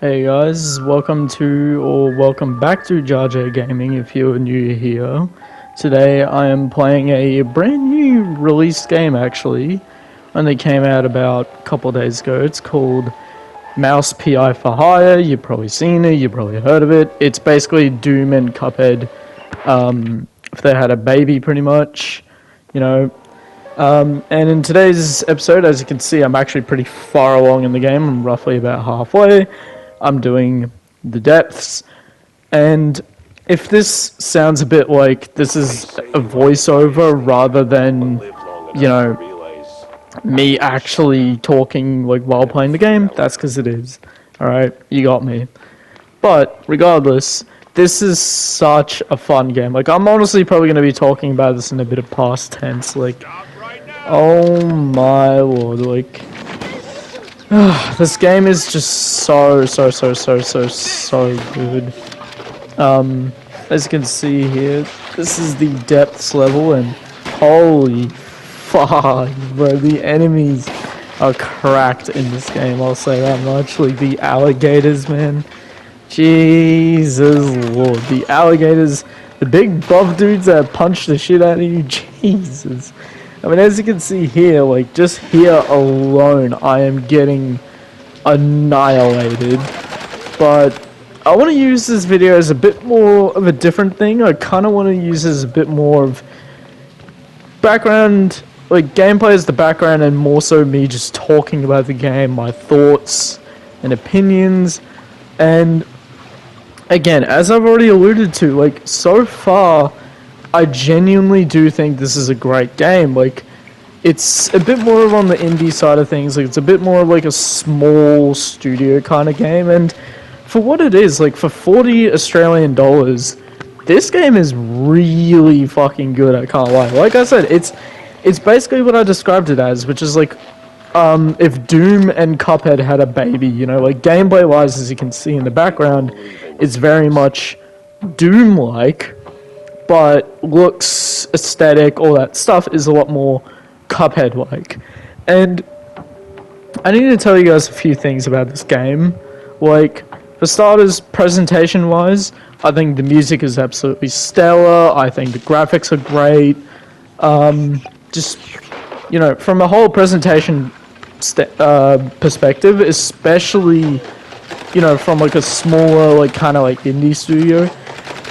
Hey guys, welcome back to Jar Jar Gaming if you're new here. Today I am playing a brand new released game actually. Only came out about a couple days ago. It's called Mouse PI for Hire. You've probably seen it, you've probably heard of it. It's basically Doom and Cuphead if they had a baby pretty much, you know. And in today's episode, as you can see, I'm actually pretty far along in the game. I'm roughly about halfway. I'm doing the depths, and if this sounds a bit like this is a voiceover rather than, you know, me actually talking like while playing the game, that's because it is. Alright, you got me. But regardless, this is such a fun game. Like, I'm honestly probably going to be talking about this in a bit of past tense. Like, oh my lord, like, this game is just so good. As you can see here, this is the depths level, and holy fuck, bro, the enemies are cracked in this game, I'll say that much. Like, the alligators, man. Jesus lord, the alligators, the big buff dudes that punch the shit out of you, Jesus. I mean, as you can see here, like, just here alone, I am getting annihilated. But I want to use this video as a bit more of a different thing. I kind of want to use this as a bit more of background, like, gameplay as the background, and more so me just talking about the game, my thoughts and opinions. And again, as I've already alluded to, like, so far, I genuinely do think this is a great game. Like, it's a bit more on the indie side of things. Like, it's a bit more like a small studio kind of game. And for what it is, like, for 40 Australian dollars, this game is really fucking good, I can't lie. Like I said, it's basically what I described it as, which is like, if Doom and Cuphead had a baby, you know, like, gameplay-wise, as you can see in the background, it's very much Doom-like, but looks, aesthetic, all that stuff is a lot more Cuphead-like. And I need to tell you guys a few things about this game. Like, for starters, presentation-wise, I think the music is absolutely stellar. I think the graphics are great. Just, you know, from a whole presentation perspective, especially, you know, from like a smaller, like, kind of like indie studio,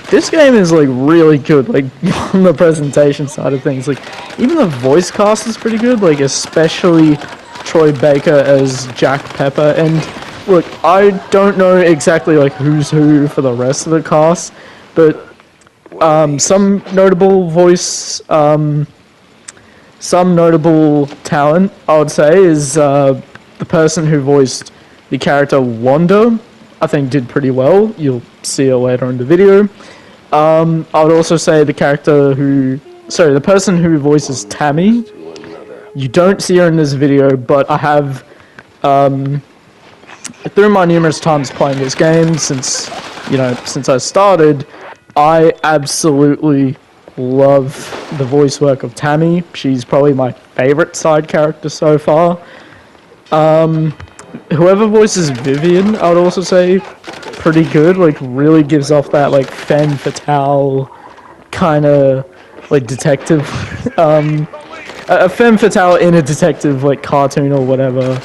this game is like really good, like, on the presentation side of things. Like, even the voice cast is pretty good, like, especially Troy Baker as Jack Pepper. And look, I don't know exactly like who's who for the rest of the cast, but some notable talent, I would say, is the person who voiced the character Wanda. I think did pretty well. You'll see her later in the video. I would also say the person who voices Tammy. You don't see her in this video, but I have, through my numerous times playing this game since I started, I absolutely love the voice work of Tammy. She's probably my favorite side character so far. Whoever voices Vivian, I would also say, pretty good. Like, really gives off that, like, femme fatale kind of, like, detective, a femme fatale in a detective, like, cartoon or whatever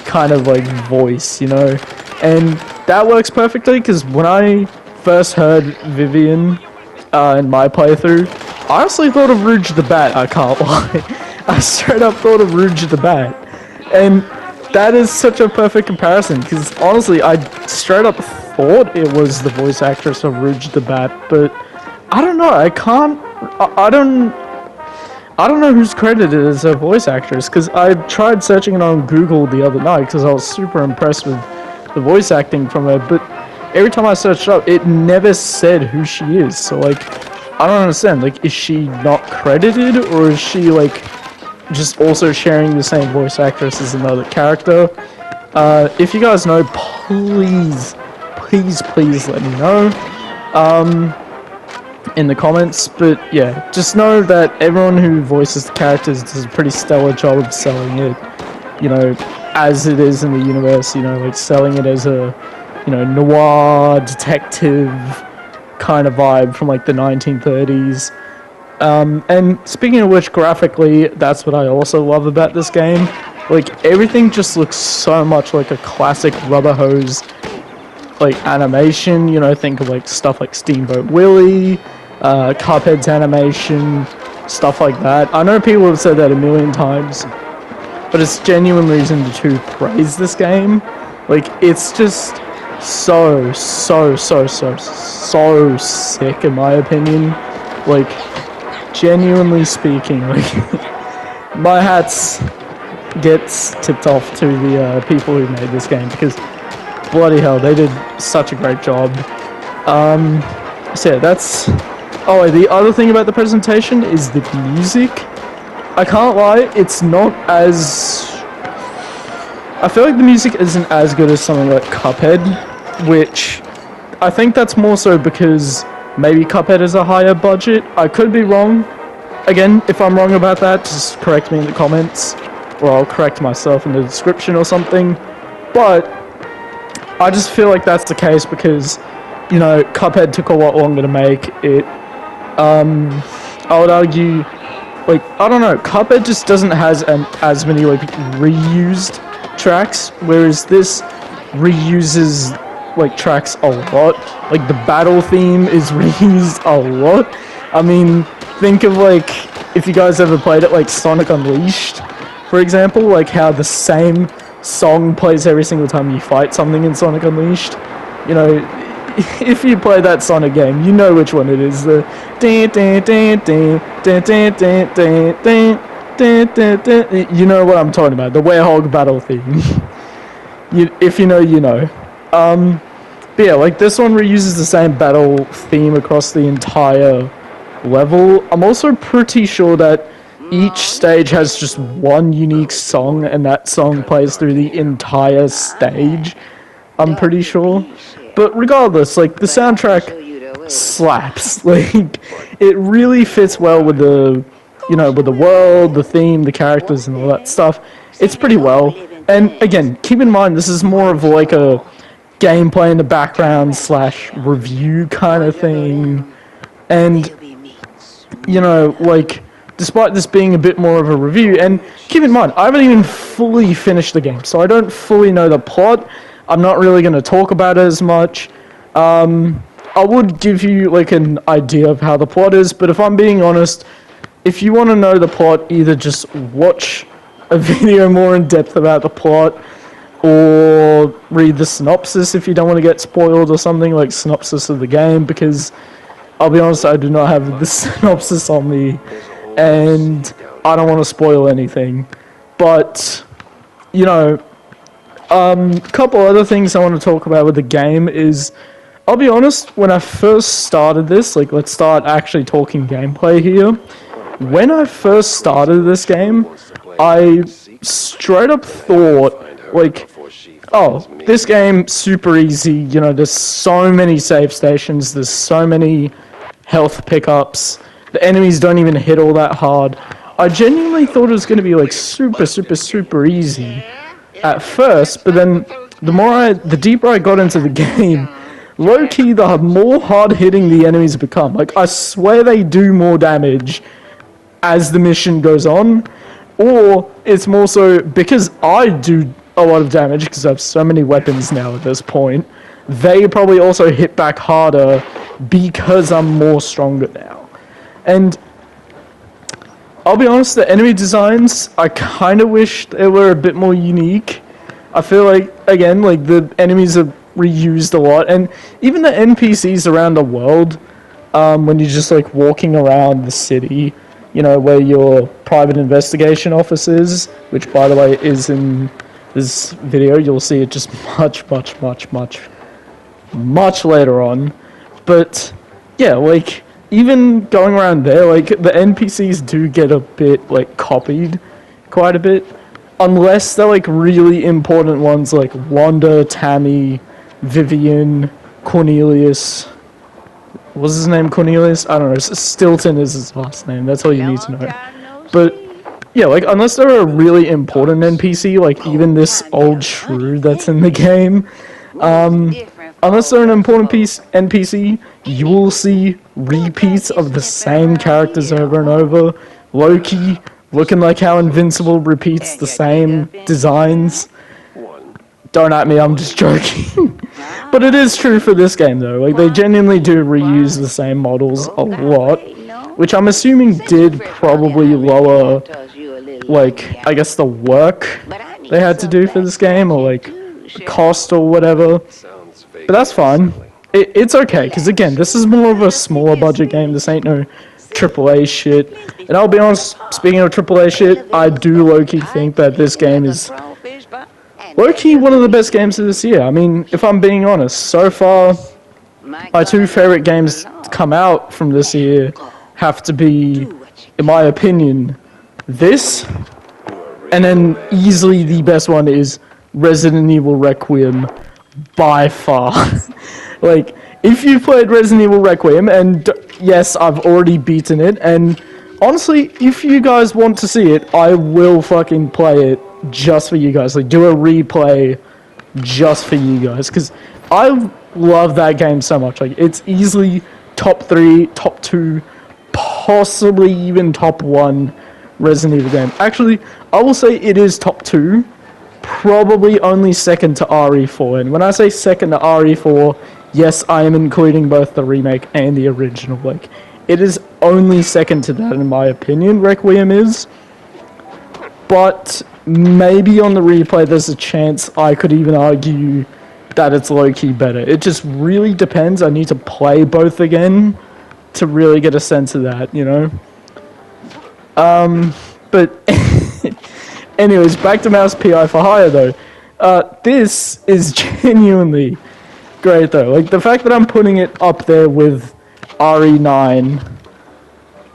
kind of, like, voice, you know. And that works perfectly, because when I first heard Vivian in my playthrough, I honestly thought of Rouge the Bat, I can't lie. I straight up thought of Rouge the Bat. And that is such a perfect comparison, because honestly, I straight up thought it was the voice actress of Rouge the Bat, but I don't know, I don't know who's credited as a voice actress, because I tried searching it on Google the other night, because I was super impressed with the voice acting from her, but every time I searched up, it never said who she is. So, like, I don't understand, like, is she not credited, or is she, like, just also sharing the same voice actress as another character? If you guys know, please let me know in the comments. But yeah, just know that everyone who voices the characters does a pretty stellar job of selling it, you know, as it is in the universe, you know, like, selling it as a noir detective kind of vibe from like the 1930s. And speaking of which, graphically, that's what I also love about this game. Like, everything just looks so much like a classic rubber hose, like, animation. Think of like stuff like Steamboat Willie, Cuphead's animation, stuff like that. I know people have said that a million times, but it's genuine reason to praise this game. Like, it's just so sick in my opinion. Like, genuinely speaking, like, my hats gets tipped off to the people who made this game, because bloody hell, they did such a great job. So yeah, that's... Oh, the other thing about the presentation is the music. I can't lie, it's not as... I feel like the music isn't as good as something like Cuphead, which I think that's more so because maybe Cuphead is a higher budget. I could be wrong. Again, if I'm wrong about that, just correct me in the comments, or I'll correct myself in the description or something. But I just feel like that's the case because, Cuphead took a lot longer to make it. I would argue, like, I don't know, Cuphead just doesn't have as many, like, reused tracks, whereas this reuses, like, tracks a lot. Like, the battle theme is reused a lot. I mean, think of, like, if you guys ever played it, like, Sonic Unleashed, for example, like, how the same song plays every single time you fight something in Sonic Unleashed. If you play that Sonic game, you know which one it is. The you know what I'm talking about. The Werehog battle theme. If you know, you know. But yeah, like, this one reuses the same battle theme across the entire level. I'm also pretty sure that each stage has just one unique song, and that song plays through the entire stage. I'm pretty sure. But regardless, like, the soundtrack slaps. Like, it really fits well with the, with the world, the theme, the characters, and all that stuff. It's pretty well. And again, keep in mind, this is more of like a gameplay in the background / review kind of thing. And, like, despite this being a bit more of a review, and keep in mind, I haven't even fully finished the game, so I don't fully know the plot. I'm not really going to talk about it as much. I would give you, like, an idea of how the plot is, but if I'm being honest, if you want to know the plot, either just watch a video more in depth about the plot, or read the synopsis if you don't want to get spoiled or something, like synopsis of the game, because I'll be honest, I do not have the synopsis on me, and I don't want to spoil anything. But, couple other things I want to talk about with the game is, I'll be honest, when I first started this, like, let's start actually talking gameplay here. When I first started this game, I straight up thought, like, oh, this game, super easy, there's so many save stations, there's so many health pickups, the enemies don't even hit all that hard. I genuinely thought it was going to be, like, super easy at first, but then the deeper I got into the game, low-key, the more hard-hitting the enemies become. Like, I swear they do more damage as the mission goes on, or it's more so because I do a lot of damage because I have so many weapons now at this point, they probably also hit back harder because I'm more stronger now. And I'll be honest, the enemy designs, I kind of wish they were a bit more unique. I feel like, again, like, the enemies are reused a lot, and even the NPCs around the world, when you're just, like, walking around the city, where your private investigation office is, which, by the way, is in this video. You'll see it just much later on. But, yeah, like, even going around there, like, the NPCs do get a bit, like, copied quite a bit. Unless they're, like, really important ones, like Wanda, Tammy, Vivian, Cornelius. What's his name? Cornelius? I don't know. Stilton is his last name. That's all you need to know. But, yeah, like, unless they're a really important NPC, like even this old shrew that's in the game, unless they're an important piece NPC, you will see repeats of the same characters over and over. Loki, looking like how Invincible repeats the same designs. Don't at me, I'm just joking. But it is true for this game though, like they genuinely do reuse the same models a lot, which I'm assuming did probably lower, like, I guess the work they had to do for this game, or like cost or whatever. But that's fine. It's okay, because again, this is more of a smaller budget game. This ain't no AAA shit. And I'll be honest, speaking of AAA shit, I do low-key think that this game is low-key one of the best games of this year. I mean, if I'm being honest, so far, my two favorite games to come out from this year have to be, in my opinion, this, and then easily the best one is Resident Evil Requiem, by far. Like, if you played Resident Evil Requiem, and yes, I've already beaten it, and honestly, if you guys want to see it, I will fucking play it just for you guys. Like, do a replay just for you guys, because I love that game so much. Like, it's easily top 3, top 2, possibly even top 1 Resident Evil game. Actually, I will say it is top 2, probably only second to RE4. And when I say second to RE4, yes, I am including both the remake and the original. Like, it is only second to that in my opinion, Requiem is. But maybe on the replay there's a chance I could even argue that it's low-key better. It just really depends. I need to play both again to really get a sense of that, you know? But anyways, back to Mouse PI for Hire though. This is genuinely great though. Like, the fact that I'm putting it up there with RE9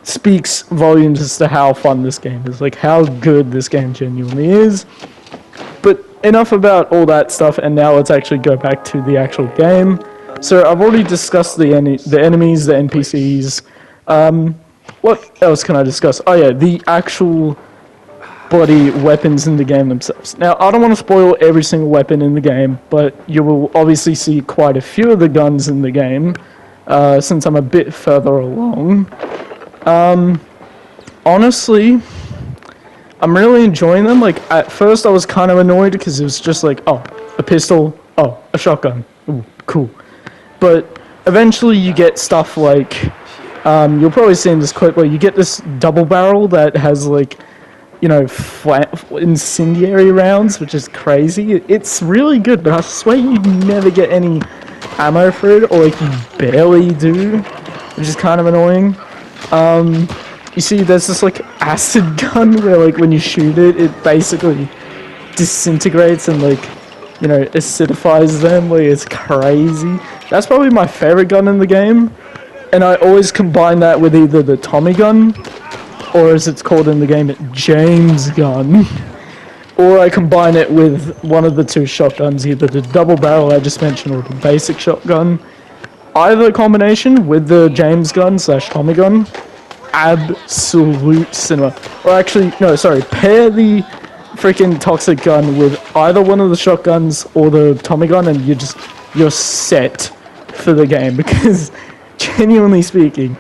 speaks volumes as to how fun this game is, like how good this game genuinely is. But enough about all that stuff, and now let's actually go back to the actual game. So I've already discussed the enemies, the NPCs. What else can I discuss? Oh yeah, the actual bloody weapons in the game themselves. Now, I don't want to spoil every single weapon in the game, but you will obviously see quite a few of the guns in the game, since I'm a bit further along. Honestly, I'm really enjoying them. Like, at first I was kind of annoyed because it was just like, oh, a pistol, oh, a shotgun, ooh, cool. But eventually you get stuff like, you'll probably see in this clip where you get this double barrel that has like, you know, incendiary rounds, which is crazy. It's really good, but I swear you never get any ammo for it, or like you barely do, which is kind of annoying. You see there's this like acid gun where like when you shoot it, it basically disintegrates and like, you know, acidifies them. Like, it's crazy. That's probably my favorite gun in the game, and I always combine that with either the Tommy gun, or as it's called in the game, James gun, or I combine it with one of the two shotguns, either the double barrel I just mentioned or the basic shotgun. Either combination with the James gun / Tommy gun, absolute cinema. Or actually, no, sorry, pair the freaking toxic gun with either one of the shotguns or the Tommy gun, and you're set for the game, because genuinely speaking,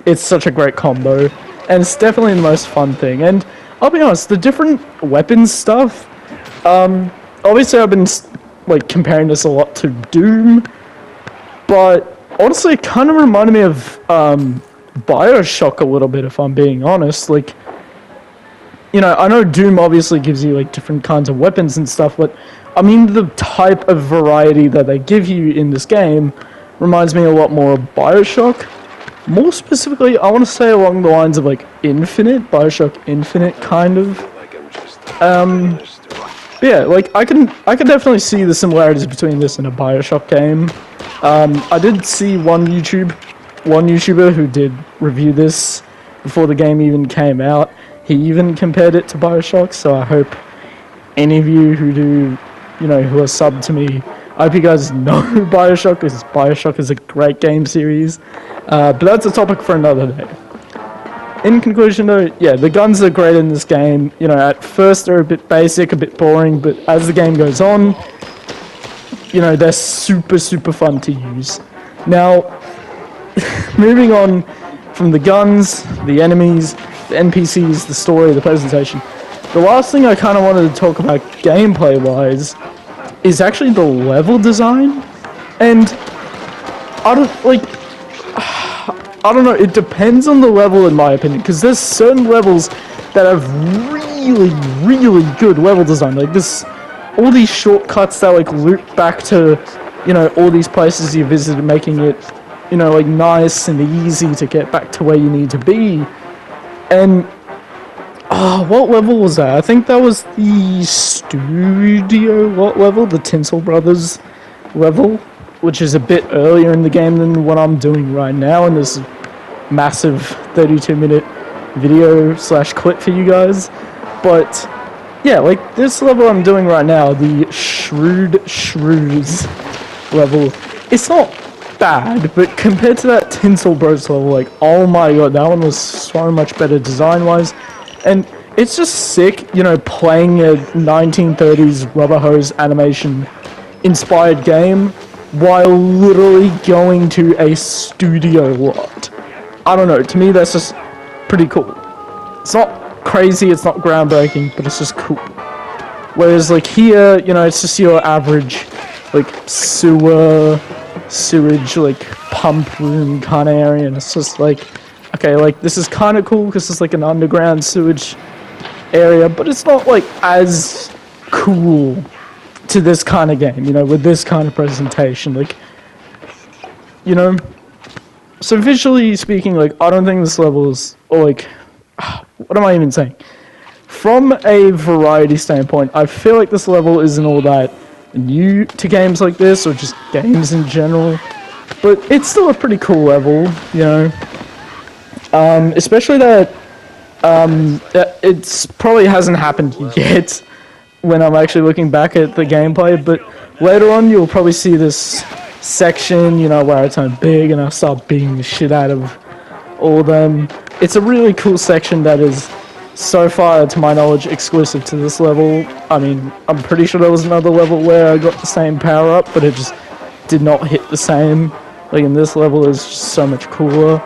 it's such a great combo, and it's definitely the most fun thing. And I'll be honest, the different weapons stuff, obviously I've been like comparing this a lot to Doom, but honestly it kind of reminded me of Bioshock a little bit, if I'm being honest. Like, you know, I know Doom obviously gives you like different kinds of weapons and stuff, but I mean the type of variety that they give you in this game reminds me a lot more of Bioshock. More specifically, I want to say along the lines of like Infinite, Bioshock Infinite, kind of. Yeah, like I can definitely see the similarities between this and a Bioshock game. I did see one YouTuber who did review this before the game even came out. He even compared it to Bioshock, so I hope any of you who do, you know, who are subbed to me, I hope you guys know Bioshock, because Bioshock is a great game series. But that's a topic for another day. In conclusion though, yeah, the guns are great in this game. You know, at first they're a bit basic, a bit boring, but as the game goes on, you know, they're super fun to use. Now, moving on from the guns, the enemies, the NPCs, the story, the presentation, the last thing I kind of wanted to talk about gameplay-wise is actually the level design. And I don't know, it depends on the level in my opinion, because there's certain levels that have really good level design. Like this, all these shortcuts that like loop back to, you know, all these places you visited, making it, you know, like nice and easy to get back to where you need to be. And what level was that? I think that was the studio level, the Tinsel Brothers level, which is a bit earlier in the game than what I'm doing right now in this massive 32-minute video / clip for you guys. But yeah, like this level I'm doing right now, the Shrewd Shrews level, it's not bad, but compared to that Tinsel Bros level, like, oh my god, that one was so much better design-wise. And it's just sick, you know, playing a 1930s rubber hose animation inspired game while literally going to a studio lot. I don't know, to me that's just pretty cool. It's not crazy, it's not groundbreaking, but it's just cool. Whereas like here, you know, it's just your average like sewage, like pump room kind of area, and it's just like, okay, like this is kind of cool because it's like an underground sewage area, but it's not like as cool to this kind of game, you know, with this kind of presentation, like, you know. So visually speaking, like, I don't think this level is, or like, what am I even saying? From a variety standpoint, I feel like this level isn't all that new to games like this, or just games in general, but it's still a pretty cool level, you know. Especially that it's probably hasn't happened yet when I'm actually looking back at the gameplay, but later on you'll probably see this section, you know, where I turn big and I start beating the shit out of all of them. It's a really cool section that is, so far to my knowledge, exclusive to this level. I mean, I'm pretty sure there was another level where I got the same power up, but it just did not hit the same. Like in this level is just so much cooler.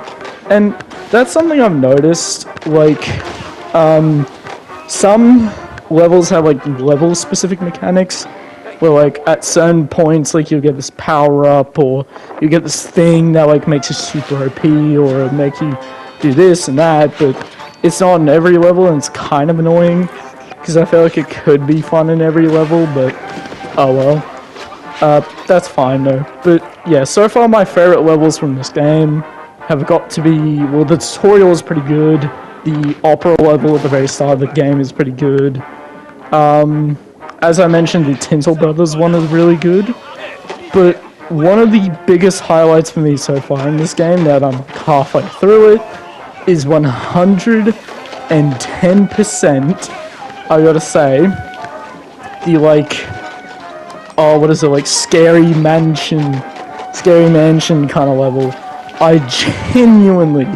And that's something I've noticed, like, some levels have like level specific mechanics where like at certain points like you'll get this power up, or you get this thing that like makes you super OP, or make you do this and that, but it's not in every level, and it's kind of annoying because I feel like it could be fun in every level, but oh well. That's fine though. But yeah, so far my favorite levels from this game have got to be, well, the tutorial is pretty good, the opera level at the very start of the game is pretty good. As I mentioned, the Tinsel Brothers one is really good, but one of the biggest highlights for me so far in this game, that I'm halfway through it, is 110%, I gotta say, the like, oh, what is it, like scary mansion kind of level. I genuinely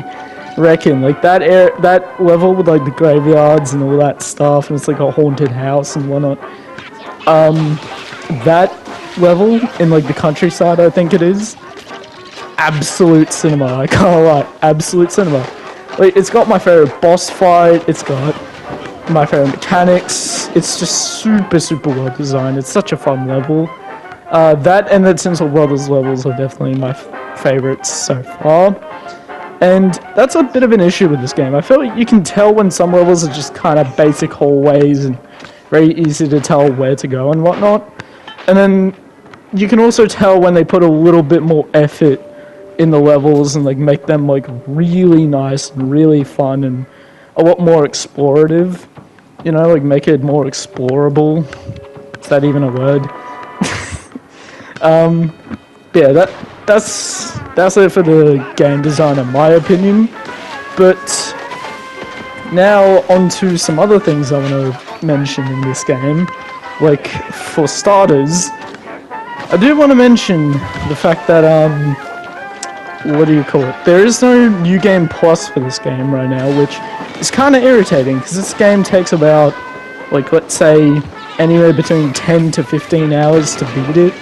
reckon like that level with like the graveyards and all that stuff, and it's like a haunted house and whatnot. That level in like the countryside, I think it is, absolute cinema. I can't lie, absolute cinema. Like, it's got my favorite boss fight, it's got my favorite mechanics, it's just super well designed, it's such a fun level. That and the Tinsel Brothers levels are definitely my favorites so far. And that's a bit of an issue with this game. I feel like you can tell when some levels are just kind of basic hallways and very easy to tell where to go and whatnot. And then you can also tell when they put a little bit more effort in the levels and like make them like really nice and really fun and a lot more explorative. You know, like make it more explorable. Is that even a word? Yeah, that's it for the game design in my opinion. But now on to some other things I want to mention in this game. Like, for starters, I do want to mention the fact that what do you call it? There is no New Game Plus for this game right now, which is kind of irritating because this game takes about, like, let's say anywhere between 10 to 15 hours to beat it.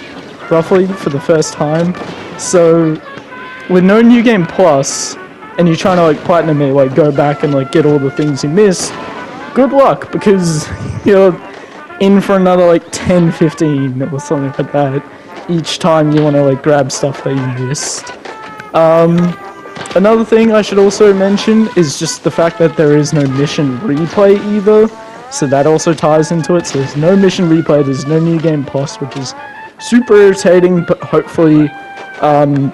roughly, for the first time. So, with no New Game Plus, and you're trying to like platinum it, like go back and like get all the things you missed, good luck, because you're in for another like 10, 15 or something like that each time you want to like grab stuff that you missed. Another thing I should also mention is just the fact that there is no mission replay either, so that also ties into it. So there's no mission replay, there's no New Game Plus, which is super irritating, but hopefully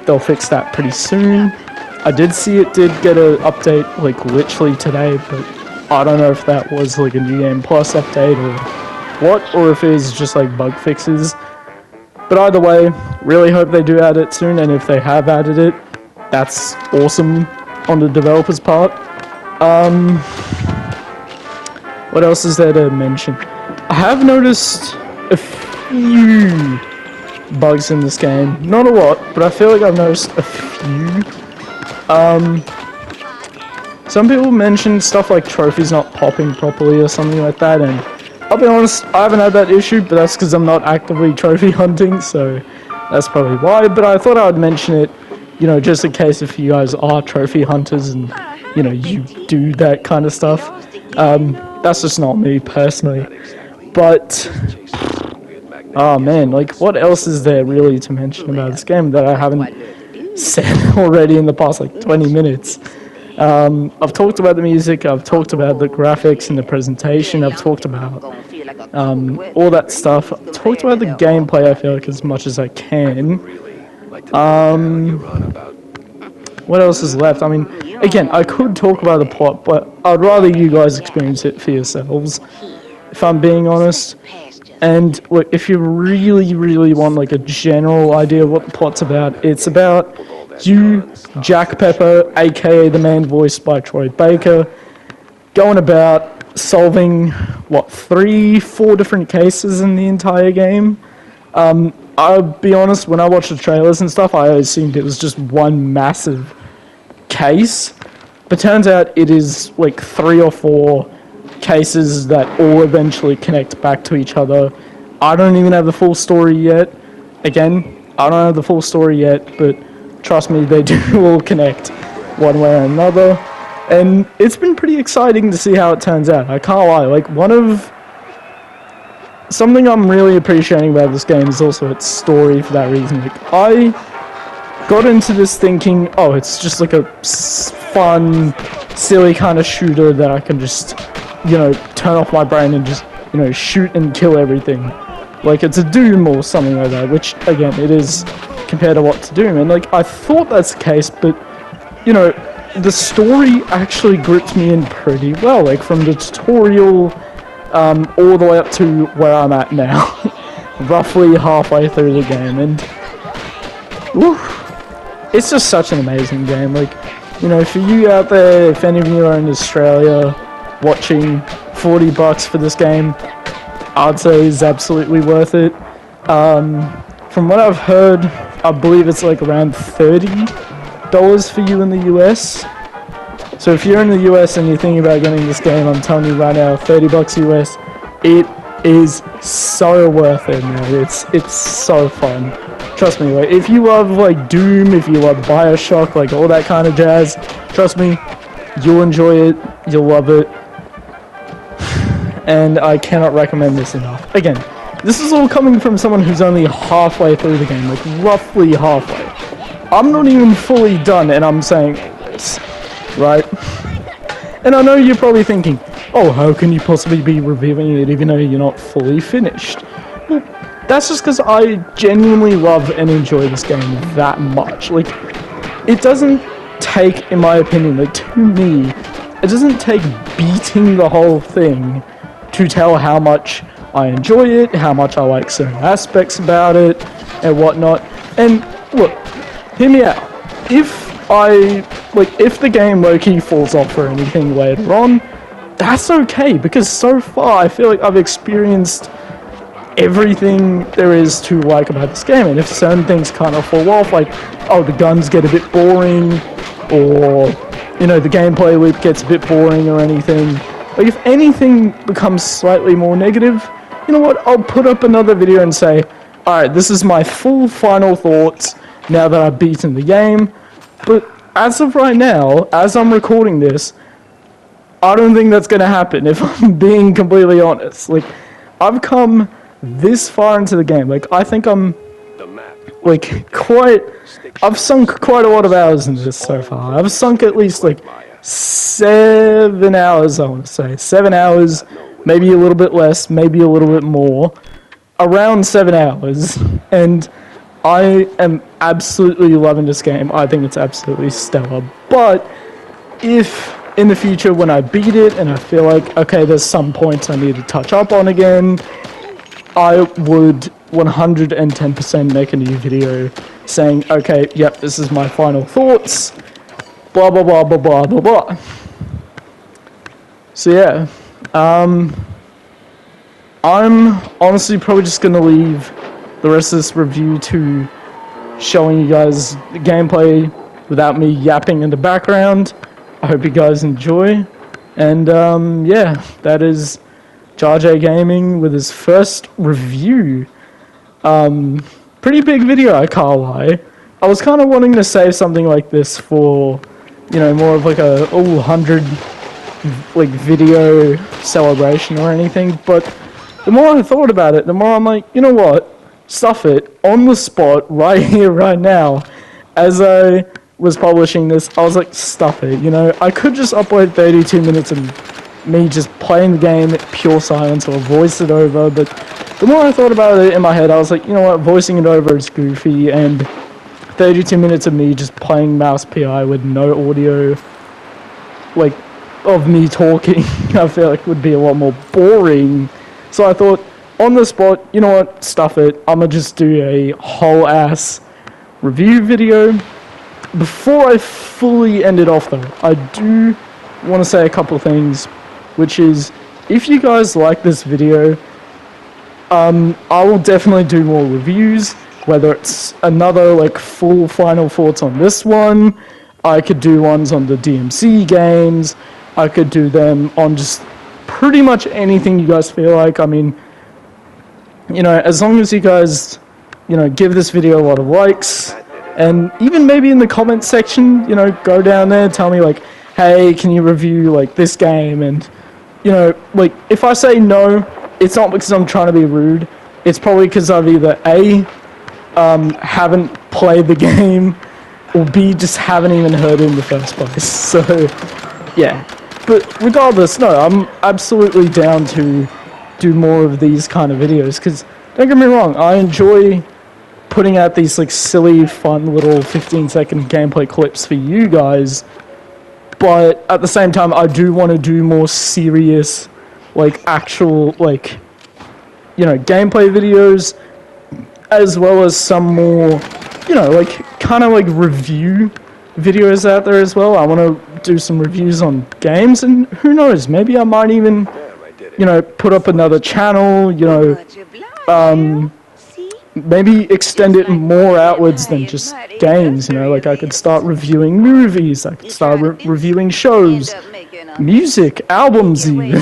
they'll fix that pretty soon. I did see it did get an update like literally today, but I don't know if that was like a New Game Plus update or what, or if it is just like bug fixes. But either way, really hope they do add it soon, and if they have added it, that's awesome on the developer's part. What else is there to mention? I have noticed a few bugs in this game. Not a lot, but I feel like I've noticed a few. Some people mentioned stuff like trophies not popping properly or something like that, and I'll be honest, I haven't had that issue, but that's because I'm not actively trophy hunting, so that's probably why. But I thought I would mention it, you know, just in case if you guys are trophy hunters and, you know, you do that kind of stuff. That's just not me personally. But, oh man, like what else is there really to mention about this game that I haven't said already in the past like 20 minutes? I've talked about the music, I've talked about the graphics and the presentation, I've talked about all that stuff. I've talked about the gameplay, I feel like, as much as I can. What else is left? I mean, again, I could talk about the plot, but I'd rather you guys experience it for yourselves, if I'm being honest. And look, if you really, really want like a general idea of what the plot's about, it's about you, Jack Pepper, aka the man voiced by Troy Baker, going about solving, what, 3-4 different cases in the entire game. I'll be honest, when I watched the trailers and stuff, I assumed it was just one massive case, but turns out it is like 3 or 4 cases that all eventually connect back to each other. I don't even have the full story yet. Again, I don't have the full story yet, but trust me, they do all connect one way or another, and it's been pretty exciting to see how it turns out. I can't lie, like something I'm really appreciating about this game is also its story for that reason. Like, I got into this thinking, oh, it's just like a fun, silly kind of shooter that I can just, you know, turn off my brain and just, you know, shoot and kill everything. Like, it's a Doom or something like that, which, again, it is compared to what's Doom. And, like, I thought that's the case, but, you know, the story actually gripped me in pretty well. Like, from the tutorial all the way up to where I'm at now. Roughly halfway through the game, and it's just such an amazing game. Like, you know, for you out there, if any of you are in Australia watching, $40 for this game, I'd say is absolutely worth it. From what I've heard, I believe it's like around $30 for you in the US. So if you're in the US and you're thinking about getting this game, I'm telling you right now, $30 US, it is so worth it, man. It's so fun. Trust me, like, if you love like Doom, if you love Bioshock, like all that kind of jazz, trust me, you'll enjoy it, you'll love it. And I cannot recommend this enough. Again, this is all coming from someone who's only halfway through the game, like roughly halfway. I'm not even fully done, and I'm saying this, right? And I know you're probably thinking, oh, how can you possibly be reviewing it even though you're not fully finished? Well, that's just because I genuinely love and enjoy this game that much. Like, it doesn't take, in my opinion, like, to me, it doesn't take beating the whole thing to tell how much I enjoy it, how much I like certain aspects about it, and whatnot. And look, hear me out. If the game low-key falls off or anything later on, that's okay, because so far I feel like I've experienced everything there is to like about this game. And if certain things kind of fall off, like, oh, the guns get a bit boring, or, you know, the gameplay loop gets a bit boring or anything, like, if anything becomes slightly more negative, you know what, I'll put up another video and say, alright, this is my full final thoughts now that I've beaten the game. But as of right now, as I'm recording this, I don't think that's going to happen, if I'm being completely honest. Like, I've come this far into the game. Like, I think I'm, like, I've sunk quite a lot of hours in this so far. I've sunk at least, like, 7 hours, I want to say. 7 hours, maybe a little bit less, maybe a little bit more. Around 7 hours. And I am absolutely loving this game. I think it's absolutely stellar. But if in the future when I beat it and I feel like, okay, there's some points I need to touch up on again, I would 110% make a new video saying, okay, yep, this is my final thoughts, blah, blah, blah, blah, blah, blah, blah. So yeah, I'm honestly probably just going to leave the rest of this review to showing you guys the gameplay without me yapping in the background. I hope you guys enjoy. And yeah, that is Jar J Gaming with his first review. Pretty big video, I can't lie. I was kind of wanting to save something like this for, you know, more of like a 100 like video celebration or anything, but the more I thought about it, the more I'm like, you know what? Stuff it, on the spot, right here, right now, as I was publishing this, I was like, stuff it, you know, I could just upload 32 minutes of me just playing the game at pure silence or voice it over, but the more I thought about it in my head, I was like, you know what, voicing it over is goofy, and 32 minutes of me just playing mouse PI with no audio, like, of me talking, I feel like would be a lot more boring. So I thought, on the spot, you know what, stuff it, I'ma just do a whole ass review video. Before I fully end it off though, I do want to say a couple things, which is, if you guys like this video, I will definitely do more reviews, whether it's another like full final thoughts on this one, I could do ones on the DMC games, I could do them on just pretty much anything you guys feel like. I mean, you know, as long as you guys, you know, give this video a lot of likes, and even maybe in the comment section, you know, go down there, tell me like, hey, can you review like this game? And, you know, like, if I say no, it's not because I'm trying to be rude, it's probably because I've either A, haven't played the game, or B, just haven't even heard it in the first place. So, yeah. But regardless, no, I'm absolutely down to do more of these kind of videos, because don't get me wrong, I enjoy putting out these like silly, fun little 15-second gameplay clips for you guys, but at the same time, I do want to do more serious, like actual, like, you know, gameplay videos, as well as some more, you know, like kind of like review videos out there as well. I want to do some reviews on games, and who knows, maybe I might even, you know, put up another channel, you know, maybe extend it more outwards than just games, you know, like I could start reviewing movies, I could start reviewing shows, music, albums even.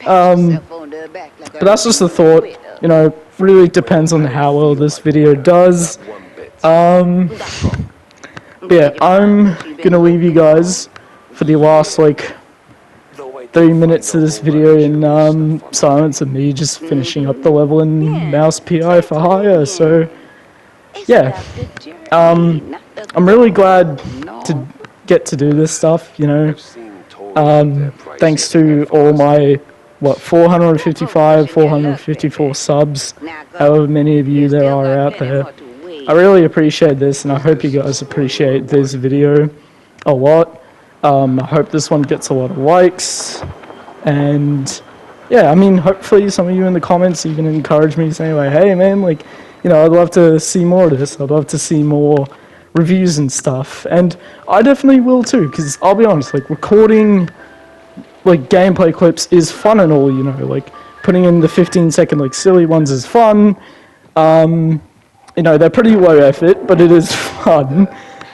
But that's just a thought, you know, really depends on how well this video does. Yeah, I'm gonna leave you guys for the last like 3 minutes of this video in silence of me just finishing up the level in mouse PI for hire. So yeah, I'm really glad to get to do this stuff, you know, thanks to all my 455, 454 subs, however many of you there are out there. I really appreciate this, and I hope you guys appreciate this video a lot. I hope this one gets a lot of likes, and yeah, I mean, hopefully some of you in the comments even encourage me, saying like, hey man, like, you know, I'd love to see more of this, I'd love to see more reviews and stuff, and I definitely will too, because I'll be honest, like, recording like gameplay clips is fun and all, you know, like putting in the 15-second like silly ones is fun. You know, they're pretty low effort, but it is fun,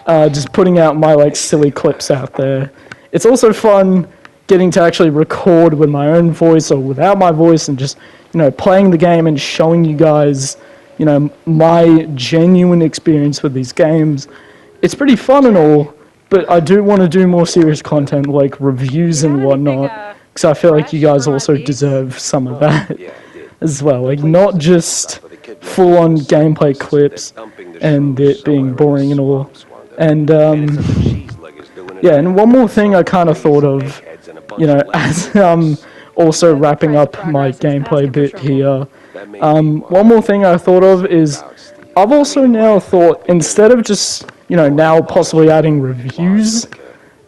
just putting out my like silly clips out there. It's also fun getting to actually record with my own voice or without my voice, and just, you know, playing the game and showing you guys, you know, my genuine experience with these games. It's pretty fun and all, but I do want to do more serious content like reviews and whatnot, because I feel like you guys also deserve some of that as well. Like, not just full-on gameplay clips and it being boring and all. And yeah, and one more thing I kind of thought of, you know, as also wrapping up my gameplay bit here. One more thing I thought of is I've also now thought, instead of just, you know, now possibly adding reviews,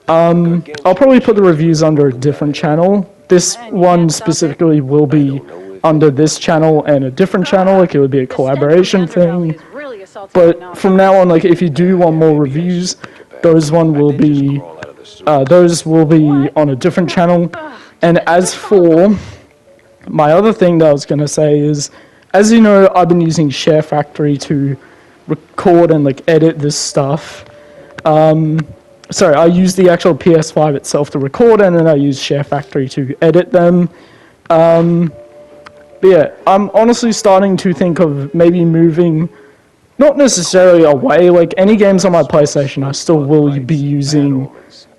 I'll probably put the reviews under a different channel. This one specifically will be under this channel and a different channel, like it would be a collaboration thing. But from now on, like, if you do want more reviews, those will be on a different channel. And as for my other thing that I was going to say is, as you know, I've been using Share Factory to record and like edit this stuff. Sorry, I use the actual PS5 itself to record, and then I use Share Factory to edit them. But yeah, I'm honestly starting to think of maybe moving, not necessarily away, like any games on my PlayStation, I still will be using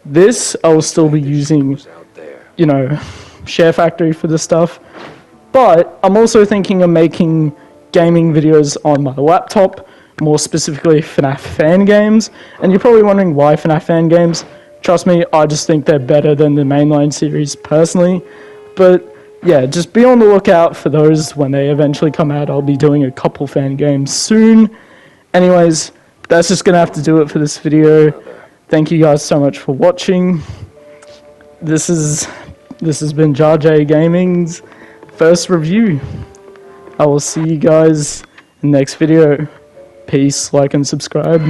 this. I will still be using, you know, Share Factory for this stuff. But I'm also thinking of making gaming videos on my laptop, more specifically FNAF fan games. And you're probably wondering why FNAF fan games. Trust me, I just think they're better than the mainline series personally. But yeah, just be on the lookout for those when they eventually come out. I'll be doing a couple fan games soon. Anyways, that's just gonna have to do it for this video. Thank you guys so much for watching. This has been JarJ Gaming's first review. I will see you guys in the next video. Peace, like and subscribe.